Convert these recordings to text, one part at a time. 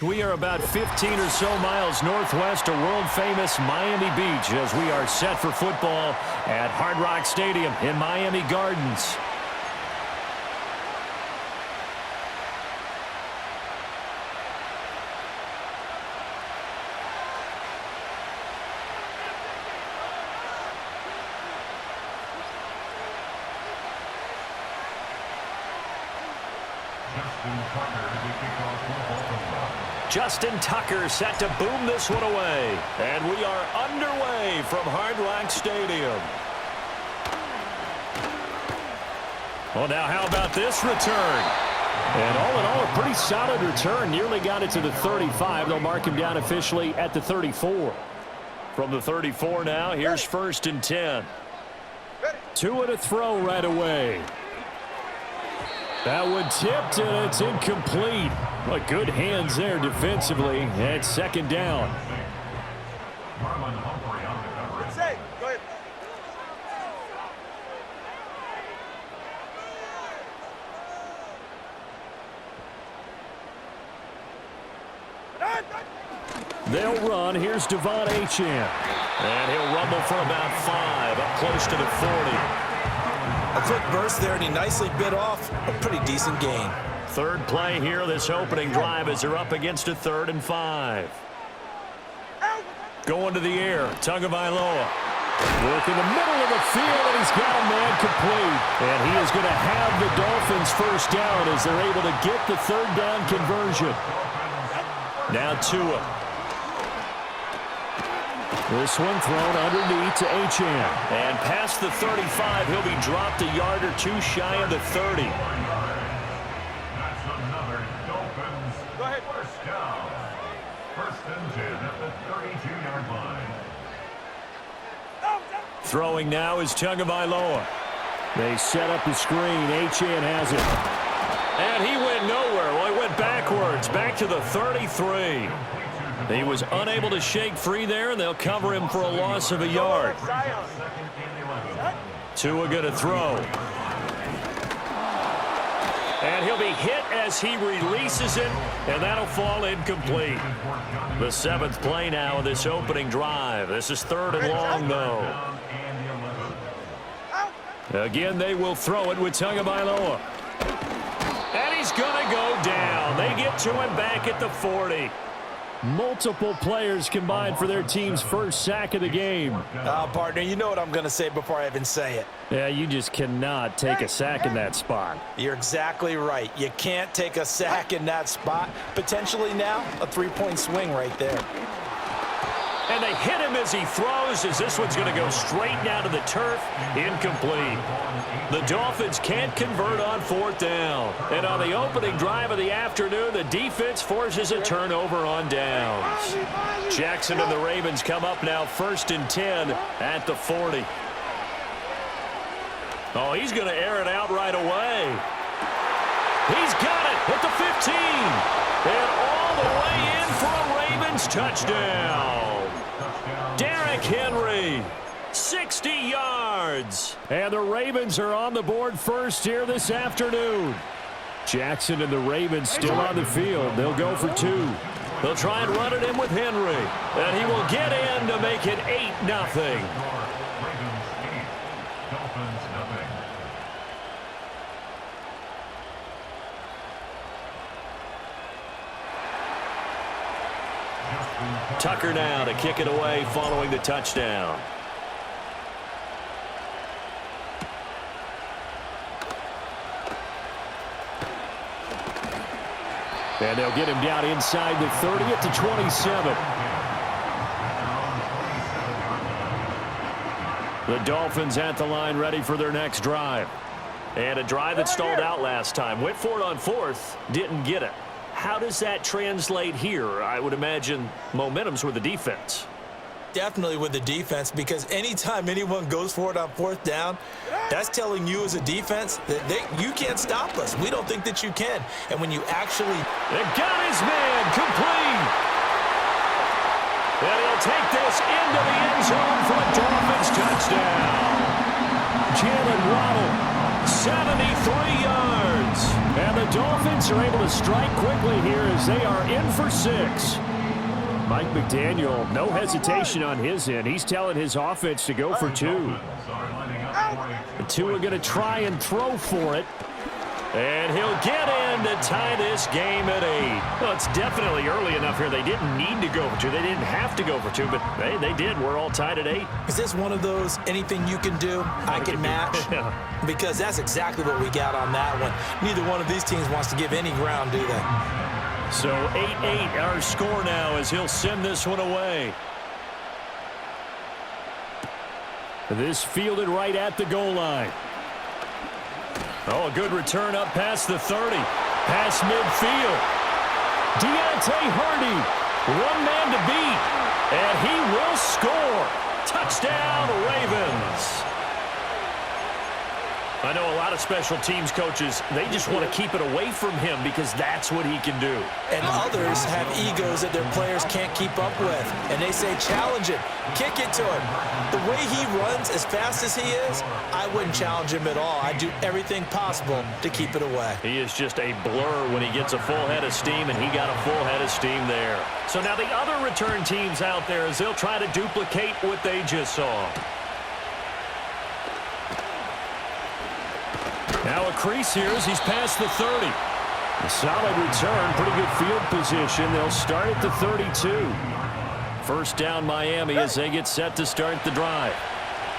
We are about 15 or so miles northwest of world-famous Miami Beach as we are set for football at Hard Rock Stadium in Miami Gardens. Justin Tucker set to boom this one away. And we are underway from Hard Rock Stadium. Well, now how about this return? And all in all, a pretty solid return. Nearly got it to the 35. They'll mark him down officially at the 34. From the 34 now, here's 1st and 10. Tua to throw right away. That one tipped, and it's incomplete. But good hands there defensively at 2nd down. They'll run. Here's Devon Achane. And he'll rumble for about 5, up close to the 40. A quick burst there, and he nicely bit off a pretty decent gain. 3rd play here, this opening drive as they're up against a 3rd and 5. Going to the air, Tagovailoa. Work in the middle of the field, and he's got a man complete. And he is going to have the Dolphins 1st down as they're able to get the 3rd down conversion. Now Tua. This one thrown underneath to Achane. And past the 35, he'll be dropped a yard or 2 shy of the 30. That's another Dolphins. Go ahead. 1st down. 1st and 10 at the 32-yard line. Throwing now is Tagovailoa. They set up the screen. Achane has it. And he went nowhere. Well, he went backwards, back to the 33. He was unable to shake free there, and they'll cover him for a loss of a yard. Tua going to throw. And he'll be hit as he releases it, and that'll fall incomplete. The 7th play now of this opening drive. This is 3rd and long, though. Again, they will throw it with Tagovailoa. And he's going to go down. They get to him back at the 40. Multiple players combined for their team's 1st sack of the game. Partner, you know what I'm going to say before I even say it. Yeah, you just cannot take a sack in that spot. You're exactly right. You can't take a sack in that spot. Potentially now, a 3-point swing right there. And they hit him as he throws, as this one's going to go straight down to the turf. Incomplete. The Dolphins can't convert on 4th down. And on the opening drive of the afternoon, the defense forces a turnover on downs. Jackson and the Ravens come up now 1st and 10 at the 40. Oh, he's going to air it out right away. He's got it at the 15. And all the way in for a Ravens touchdown. Derrick Henry, 60 yards. And the Ravens are on the board first here this afternoon. Jackson and the Ravens still on the field. They'll go for 2. They'll try and run it in with Henry. And he will get in to make it 8-0. Tucker now to kick it away following the touchdown. And they'll get him down inside the 30 at the 27. The Dolphins at the line ready for their next drive. And a drive that stalled out last time. Went for it on 4th, didn't get it. How does that translate here? I would imagine momentum's with the defense. Definitely with the defense, because anytime anyone goes for it on 4th down, that's telling you as a defense that you can't stop us. We don't think that you can. And when you actually... They got his man complete. And he'll take this into the end zone for a Dolphins touchdown. Jalen Waddle, 73 yards. And the Dolphins are able to strike quickly here as they are in for 6. Mike McDaniel, no hesitation on his end. He's telling his offense to go for 2. The 2 are going to try and throw for it. And he'll get in to tie this game at 8. Well, it's definitely early enough here. They didn't need to go for 2. They didn't have to go for 2, but hey, they did. We're all tied at 8. Is this one of those anything you can do, I can match? Yeah. Because that's exactly what we got on that one. Neither one of these teams wants to give any ground, do they? So 8-8 our score now as he'll send this one away. This fielded right at the goal line. Oh, a good return up past the 30. Past midfield. Deontay Hardy. One man to beat. And he will score. Touchdown, Ravens. I know a lot of special teams coaches, they just want to keep it away from him because that's what he can do. And others have egos that their players can't keep up with. And they say, challenge it, kick it to him. The way he runs as fast as he is, I wouldn't challenge him at all. I'd do everything possible to keep it away. He is just a blur when he gets a full head of steam, and he got a full head of steam there. So now the other return teams out there as they'll try to duplicate what they just saw. Now a crease here as he's past the 30. A solid return, pretty good field position. They'll start at the 32. First down Miami as they get set to start the drive.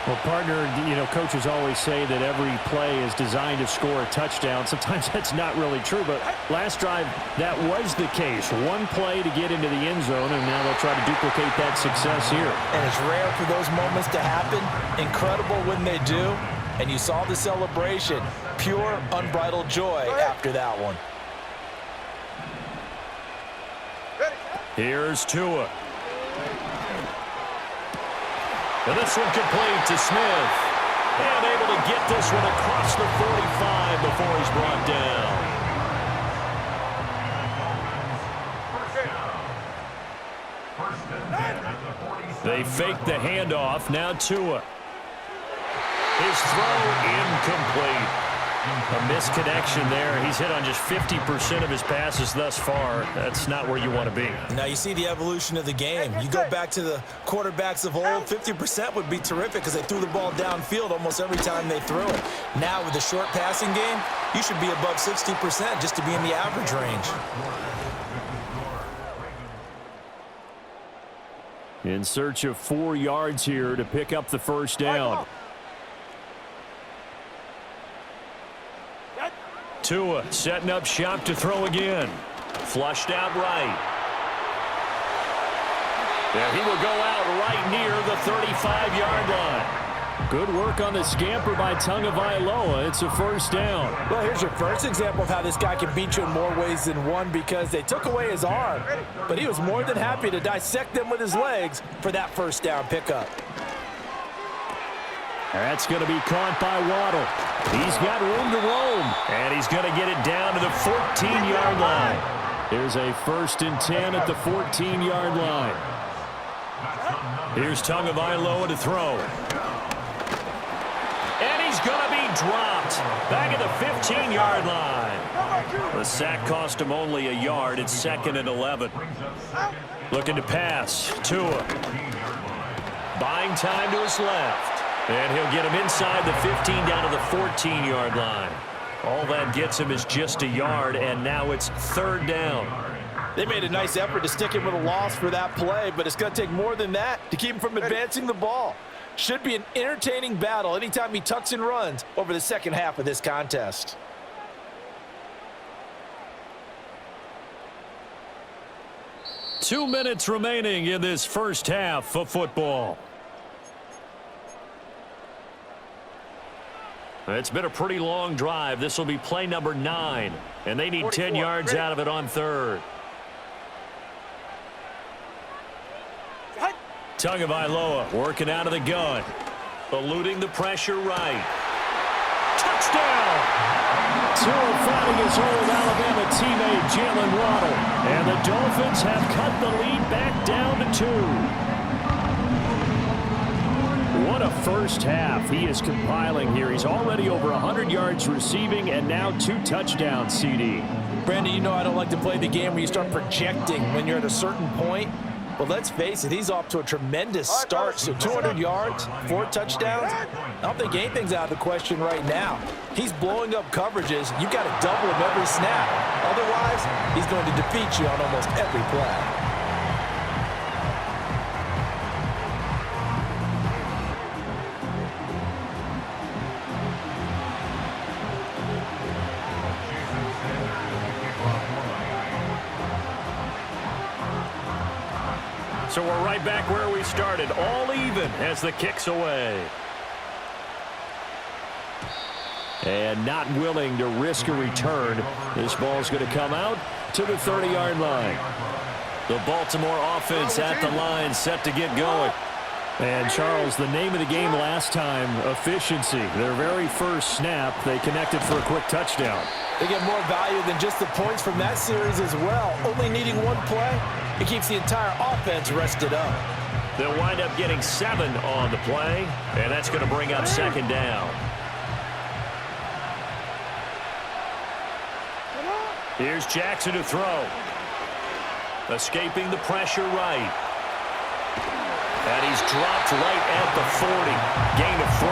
Well, partner, you know, coaches always say that every play is designed to score a touchdown. Sometimes that's not really true, but last drive, that was the case. One play to get into the end zone, and now they'll try to duplicate that success here. And it's rare for those moments to happen. Incredible when they do. And you saw the celebration. Pure, unbridled joy after that one. Here's Tua. And this one complete to Smith. And able to get this one across the 45 before he's brought down. They fake the handoff. Now Tua. His throw incomplete. A misconnection there. He's hit on just 50% of his passes thus far. That's not where you want to be. Now you see the evolution of the game. You go back to the quarterbacks of old, 50% would be terrific because they threw the ball downfield almost every time they threw it. Now with the short passing game, you should be above 60% just to be in the average range. In search of 4 yards here to pick up the first down. Tua setting up shop to throw again. Flushed out right. And he will go out right near the 35-yard line. Good work on the scamper by Tagovailoa. It's a first down. Well, here's your first example of how this guy can beat you in more ways than one because they took away his arm. But he was more than happy to dissect them with his legs for that first down pickup. That's going to be caught by Waddle. He's got room to roam. And he's going to get it down to the 14-yard line. Here's a 1st and 10 at the 14-yard line. Here's Tagovailoa to throw. And he's going to be dropped back at the 15-yard line. The sack cost him only a yard. It's 2nd and 11. Looking to pass. Tua. Buying time to his left. And he'll get him inside the 15 down to the 14-yard line. All that gets him is just a yard, and now it's 3rd down. They made a nice effort to stick him with a loss for that play, but it's going to take more than that to keep him from advancing the ball. Should be an entertaining battle anytime he tucks and runs over the second half of this contest. Two minutes remaining in this first half of football. It's been a pretty long drive. This will be play number 9, and they need 10 yards out of it on 3rd. Tagovailoa working out of the gun, eluding the pressure right. Touchdown! Tua finding his old Alabama teammate Jalen Waddle, and the Dolphins have cut the lead back down to 2. What a first half. He is compiling here. He's already over 100 yards receiving and now 2 touchdowns, CD. Brandon, you know I don't like to play the game where you start projecting when you're at a certain point. But let's face it, he's off to a tremendous start. So 200 yards, 4 touchdowns. I don't think anything's out of the question right now. He's blowing up coverages. You've got to double him every snap. Otherwise, he's going to defeat you on almost every play. So we're right back where we started, all even as the kick's away. And not willing to risk a return. This ball's going to come out to the 30-yard line. The Baltimore offense at the line, set to get going. And, Charles, the name of the game last time, efficiency. Their very first snap, they connected for a quick touchdown. They get more value than just the points from that series as well. Only needing one play, it keeps the entire offense rested up. They'll wind up getting 7 on the play, and that's going to bring up second down. Here's Jackson to throw. Escaping the pressure right. And he's dropped right at the 40. Gain of 3.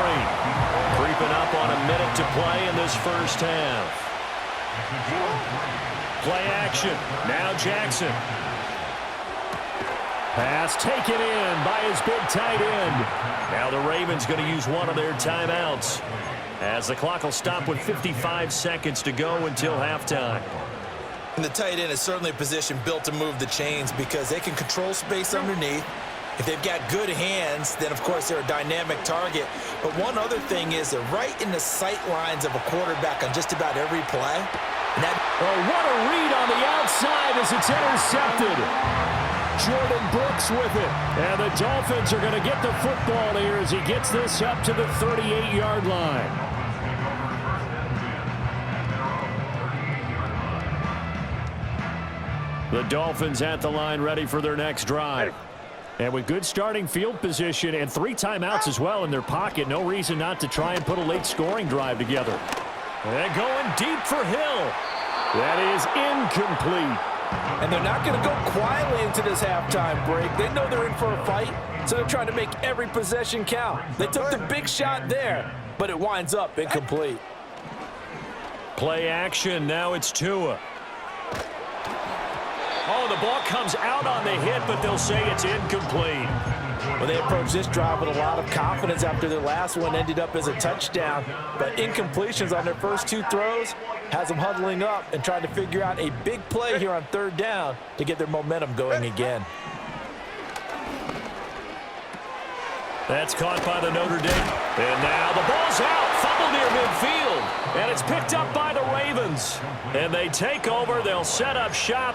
Creeping up on a minute to play in this first half. Play action. Now Jackson. Pass taken in by his big tight end. Now the Ravens going to use one of their timeouts, as the clock will stop with 55 seconds to go until halftime. And the tight end is certainly a position built to move the chains because they can control space underneath. If they've got good hands, then, of course, they're a dynamic target. But one other thing is they're right in the sight lines of a quarterback on just about every play. And what a read on the outside as it's intercepted. Jordan Brooks with it. And the Dolphins are going to get the football here as he gets this up to the 38-yard line. The Dolphins at the line ready for their next drive. And with good starting field position and 3 timeouts as well in their pocket, no reason not to try and put a late scoring drive together. And going deep for Hill. That is incomplete. And they're not going to go quietly into this halftime break. They know they're in for a fight, so they're trying to make every possession count. They took the big shot there, but it winds up incomplete. Play action. Now it's Tua. Oh, the ball comes out on the hit, but they'll say it's incomplete. Well, they approached this drive with a lot of confidence after their last one ended up as a touchdown. But incompletions on their first 2 throws has them huddling up and trying to figure out a big play here on 3rd down to get their momentum going again. That's caught by the Notre Dame. And now the ball's out. Fumble near midfield. And it's picked up by the Ravens. And they take over. They'll set up shop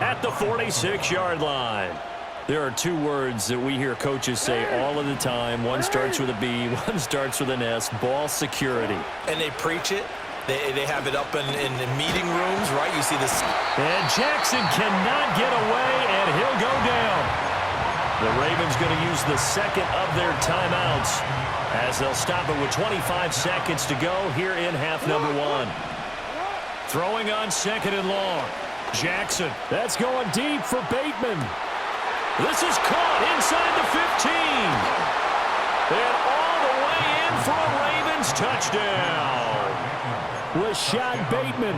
at the 46-yard line. There are 2 words that we hear coaches say all of the time. One starts with a B, one starts with an S. Ball security. And they preach it. They have it up in meeting rooms, right? You see this. And Jackson cannot get away, and he'll go down. The Ravens going to use the second of their timeouts as they'll stop it with 25 seconds to go here in half number 1. Throwing on 2nd and long. Jackson. That's going deep for Bateman. This is caught inside the 15. And all the way in for a Ravens touchdown. Rashad Bateman,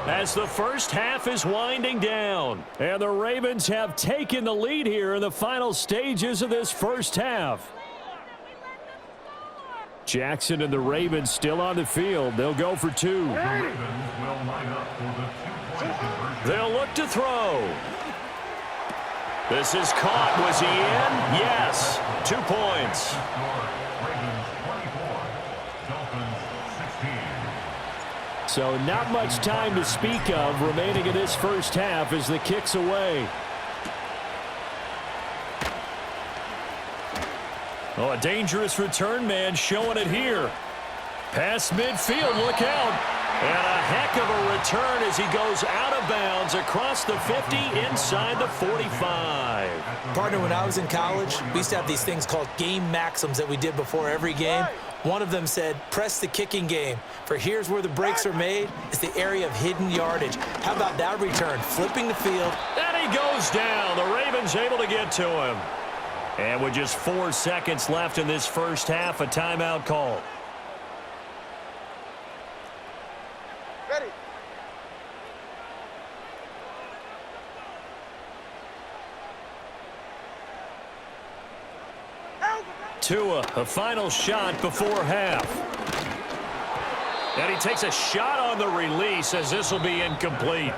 as the first half is winding down. And the Ravens have taken the lead here in the final stages of this first half. Jackson and the Ravens still on the field. They'll go for 2. They'll look to throw. This is caught. Was he in? Yes. 2 points. So not much time to speak of remaining in this first half as the kick's away. Oh, a dangerous return man showing it here. Past midfield, look out. And a heck heck of a return as he goes out of bounds across the 50 inside the 45. Partner, when I was in college, we used to have these things called game maxims that we did before every game. One of them said, press the kicking game, for here's where the breaks are made. It's the area of hidden yardage. How about that return? Flipping the field. And he goes down. The Ravens able to get to him. And with just 4 seconds left in this first half, a timeout call. Ready. Tua, a final shot before half. And he takes a shot on the release as this will be incomplete.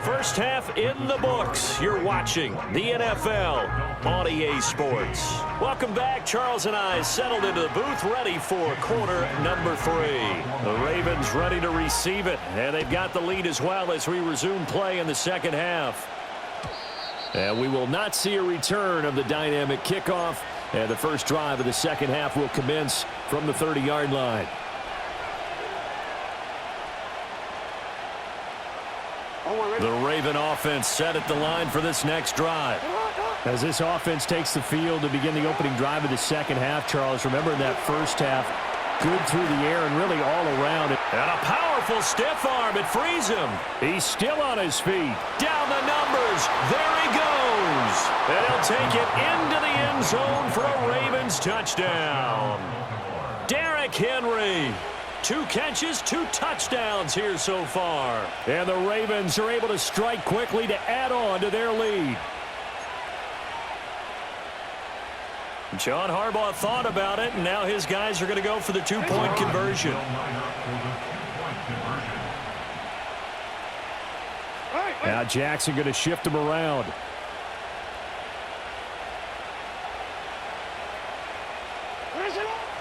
First half in the books. You're watching the NFL on EA Sports. Welcome back. Charles and I settled into the booth, ready for quarter number 3. The Ravens ready to receive it, and they've got the lead as well as we resume play in the second half. And we will not see a return of the dynamic kickoff, and the first drive of the second half will commence from the 30-yard line. The Raven offense set at the line for this next drive. As this offense takes the field to begin the opening drive of the second half, Charles, remember in that first half, good through the air and really all around it. And a powerful stiff arm. It frees him. He's still on his feet. Down the numbers. There he goes. And he'll take it into the end zone for a Ravens touchdown. Derrick Henry. 2 catches, 2 touchdowns here so far. And the Ravens are able to strike quickly to add on to their lead. John Harbaugh thought about it, and now his guys are going to go for the 2-point conversion. Now Jackson going to shift him around.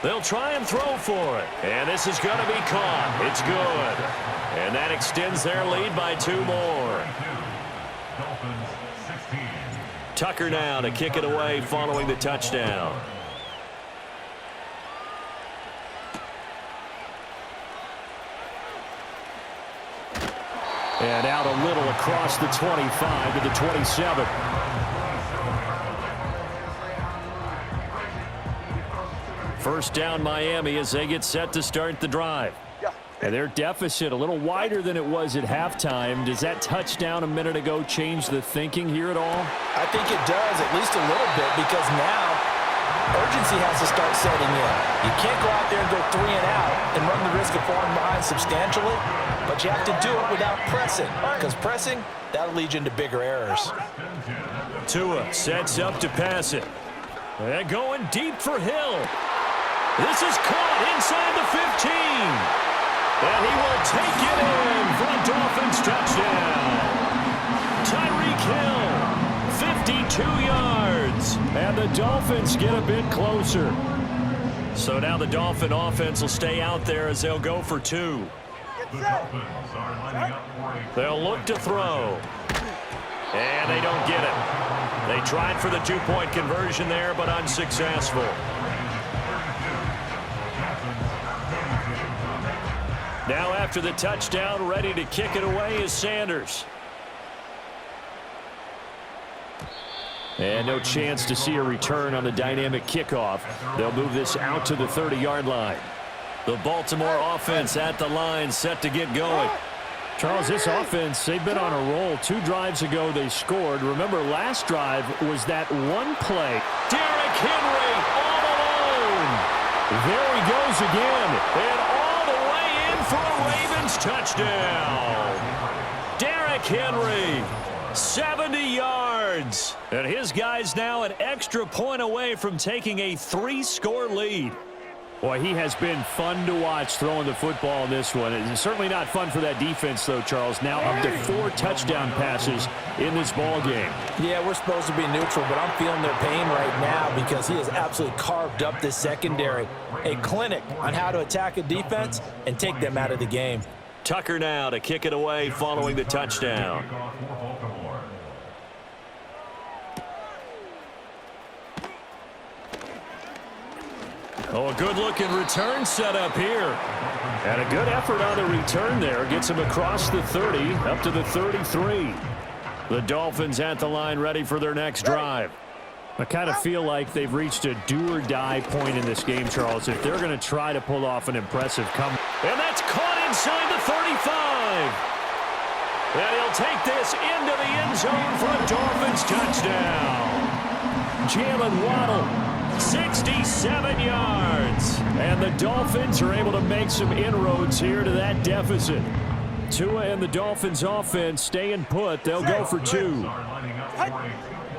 They'll try and throw for it. And this is going to be caught. It's good. And that extends their lead by 2 more. Tucker now to kick it away following the touchdown. And out a little across the 25 to the 27. First down Miami as they get set to start the drive. And their deficit a little wider than it was at halftime. Does that touchdown a minute ago change the thinking here at all? I think it does, at least a little bit, because now urgency has to start setting in. You can't go out there and go 3 and out and run the risk of falling behind substantially, but you have to do it without pressing, because pressing, that'll lead you into bigger errors. Tua sets up to pass it. And going deep for Hill. This is caught inside the 15. And he will take it in for a Dolphins touchdown. Tyreek Hill, 52 yards. And the Dolphins get a bit closer. So now the Dolphin offense will stay out there as they'll go for 2. They'll look to throw. And they don't get it. They tried for the 2-point conversion there, but unsuccessful. Now after the touchdown, ready to kick it away is Sanders. And no chance to see a return on the dynamic kickoff. They'll move this out to the 30-yard line. The Baltimore offense at the line, set to get going. Charles, this offense, they've been on a roll. 2 drives ago, they scored. Remember, last drive was that one play. Derrick Henry all alone. There he goes again. And all the way in for a Ravens touchdown. Derrick Henry, 70 yards. And his guys now an extra point away from taking a 3-score lead. Boy, he has been fun to watch throwing the football in this one. It's certainly not fun for that defense, though, Charles. Now up to 4 touchdown passes in this ball game. Yeah, we're supposed to be neutral, but I'm feeling their pain right now because he has absolutely carved up this secondary. A clinic on how to attack a defense and take them out of the game. Tucker now to kick it away following the touchdown. Oh, a good-looking return set up here. And a good effort on the return there. Gets him across the 30, up to the 33. The Dolphins at the line, ready for their next drive. I kind of feel like they've reached a do-or-die point in this game, Charles, if they're going to try to pull off an impressive comeback. And that's caught inside the 35. And he'll take this into the end zone for a Dolphins touchdown. Jalen Waddle, 67 yards. And the Dolphins are able to make some inroads here to that deficit. Tua and the Dolphins offense staying put. They'll go for two.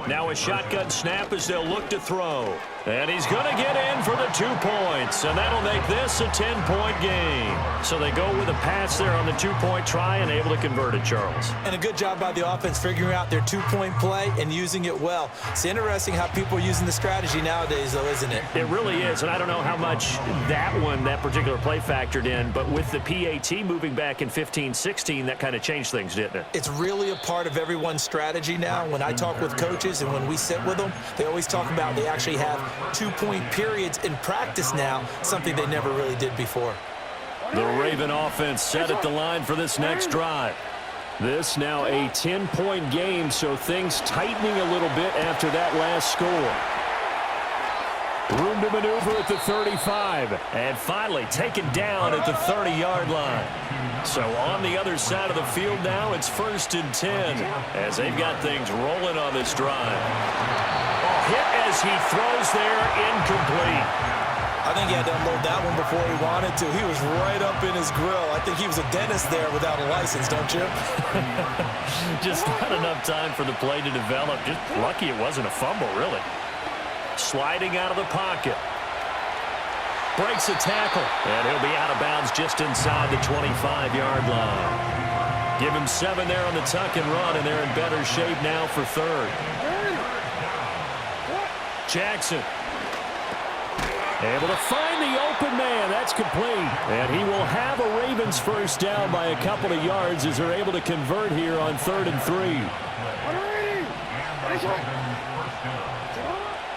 Now a shotgun snap as they'll look to throw. And he's going to get in for the 2 points. And that'll make this a 10-point game. So they go with a pass there on the 2-point try and able to convert it, Charles. And a good job by the offense figuring out their 2-point play and using it well. It's interesting how people are using the strategy nowadays, though, isn't it? It really is. And I don't know how much that particular play factored in. But with the PAT moving back in 15-16, that kind of changed things, didn't it? It's really a part of everyone's strategy now. When I talk with coaches and when we sit with them, they always talk about they actually have 2-point periods in practice now, something they never really did before. The Raven offense set at the line for this next drive. This now a 10-point game, so things tightening a little bit after that last score. Room to maneuver at the 35, and finally taken down at the 30-yard line. So on the other side of the field now, it's 1st and 10 as they've got things rolling on this drive. Hit as he throws there, incomplete. I think he had to unload that one before he wanted to. He was right up in his grill. I think he was a dentist there without a license, don't you? Just not enough time for the play to develop. Just lucky it wasn't a fumble, really. Sliding out of the pocket. Breaks a tackle. And he'll be out of bounds just inside the 25-yard line. Give him 7 there on the tuck and run, and they're in better shape now for 3rd. Jackson able to find the open man. That's complete. And he will have a Ravens first down by a couple of yards as they're able to convert here on 3rd and 3.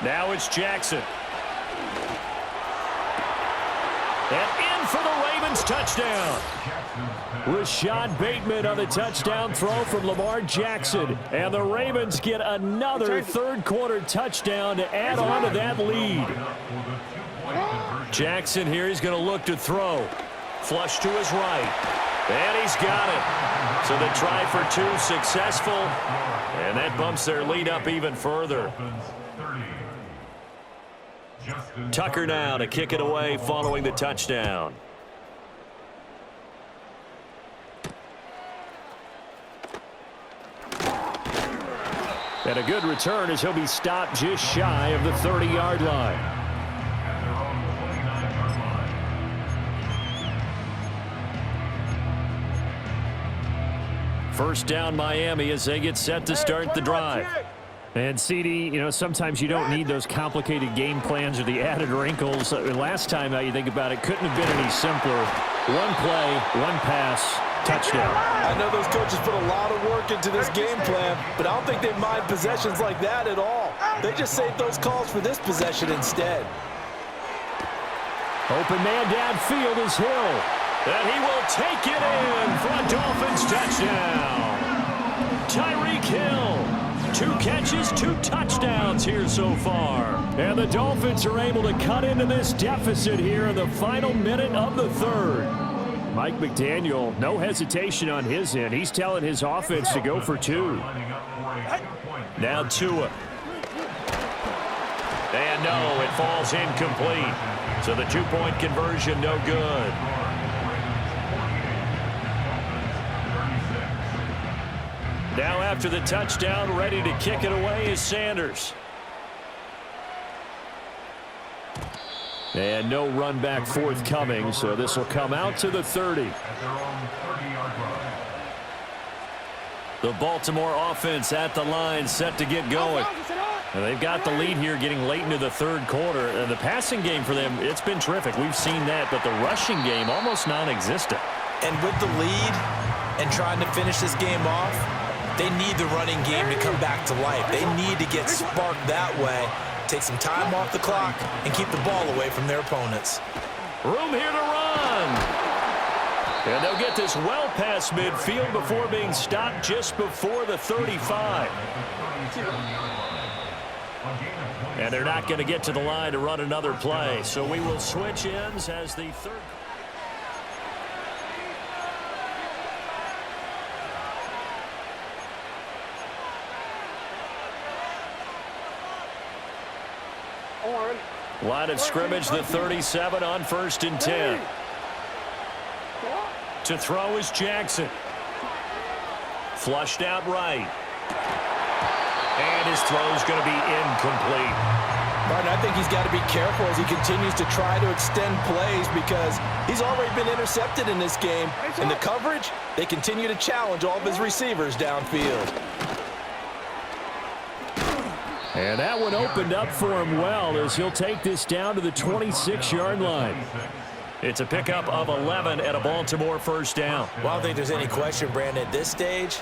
Now it's Jackson. And in for the Ravens touchdown. Rashad Bateman on the touchdown throw from Lamar Jackson. And the Ravens get another third-quarter touchdown to add on to that lead. Jackson here, he's going to look to throw. Flush to his right. And he's got it. So the try for 2 successful. And that bumps their lead up even further. Tucker now to kick it away following the touchdown. And a good return as he'll be stopped just shy of the 30-yard line. First down Miami as they get set to start the drive. And CD, you know, sometimes you don't need those complicated game plans or the added wrinkles. Last time you think about it, couldn't have been any simpler. One play, one pass, touchdown. I know those coaches put a lot of work into this game plan, but I don't think they mind possessions like that at all. They just save those calls for this possession instead. Open man downfield is Hill. And he will take it in for a Dolphins touchdown. Tyreek Hill, 2 catches, 2 touchdowns here so far. And the Dolphins are able to cut into this deficit here in the final minute of the 3rd. Mike McDaniel, no hesitation on his end. He's telling his offense to go for 2. Now Tua. And no, it falls incomplete. So the 2-point conversion no good. Now after the touchdown, ready to kick it away is Sanders. And no run back forthcoming, so this will come out to the 30. The Baltimore offense at the line, set to get going. And they've got the lead here getting late into the 3rd quarter. And the passing game for them, it's been terrific. We've seen that, but the rushing game almost non-existent. And with the lead and trying to finish this game off, they need the running game to come back to life. They need to get sparked that way, take some time off the clock, and keep the ball away from their opponents. Room here to run. And they'll get this well past midfield before being stopped just before the 35. And they're not going to get to the line to run another play. So we will switch ends as the third. Line of scrimmage, the 37 on 1st and 10. To throw is Jackson. Flushed out right. And his throw is going to be incomplete. Martin, I think he's got to be careful as he continues to try to extend plays because he's already been intercepted in this game. And the coverage, they continue to challenge all of his receivers downfield. And that one opened up for him well as he'll take this down to the 26-yard line. It's a pickup of 11 at a Baltimore first down. Well, I don't think there's any question, Brandon, at this stage.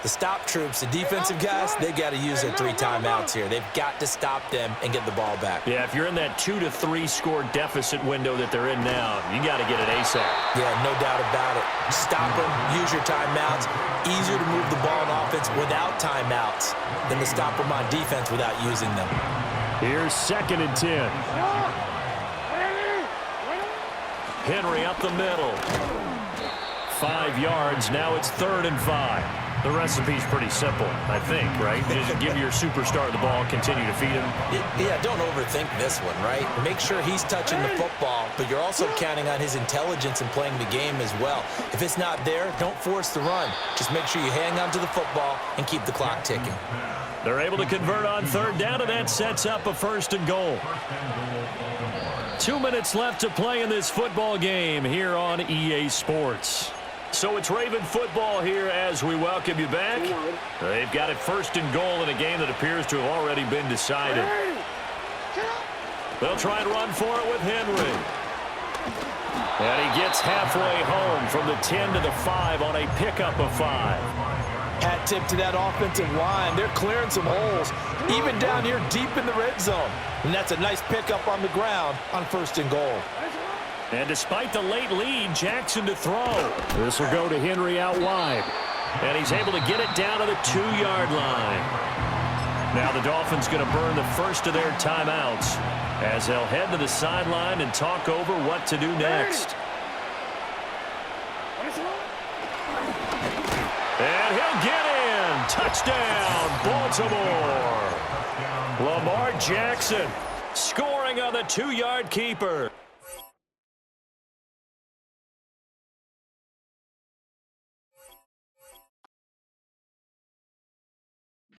The stop troops, the defensive guys, they've got to use their 3 timeouts here. They've got to stop them and get the ball back. Yeah, if you're in that 2 to 3 score deficit window that they're in now, you got to get it ASAP. Yeah, no doubt about it. Stop them, use your timeouts. Easier to move the ball on offense without timeouts than to stop them on defense without using them. Here's 2nd and 10. Henry up the middle. 5 yards. Now it's 3rd and 5. The recipe's pretty simple, I think, right? Just give your superstar the ball, continue to feed him. Yeah, don't overthink this one, right? Make sure he's touching the football, but you're also counting on his intelligence and playing the game as well. If it's not there, don't force the run. Just make sure you hang on to the football and keep the clock ticking. They're able to convert on 3rd down, and that sets up a 1st and goal. 2 minutes left to play in this football game here on EA Sports. So it's Raven football here as we welcome you back. They've got it 1st and goal in a game that appears to have already been decided. They'll try and run for it with Henry. And he gets halfway home from the 10 to the 5 on a pickup of 5. Hat tip to that offensive line. They're clearing some holes, even down here deep in the red zone. And that's a nice pickup on the ground on 1st and goal. And despite the late lead, Jackson to throw. This will go to Henry out wide. And he's able to get it down to the 2-yard line. Now the Dolphins going to burn the first of their timeouts as they'll head to the sideline and talk over what to do next. And he'll get in. Touchdown, Baltimore. Lamar Jackson scoring on the 2-yard keeper.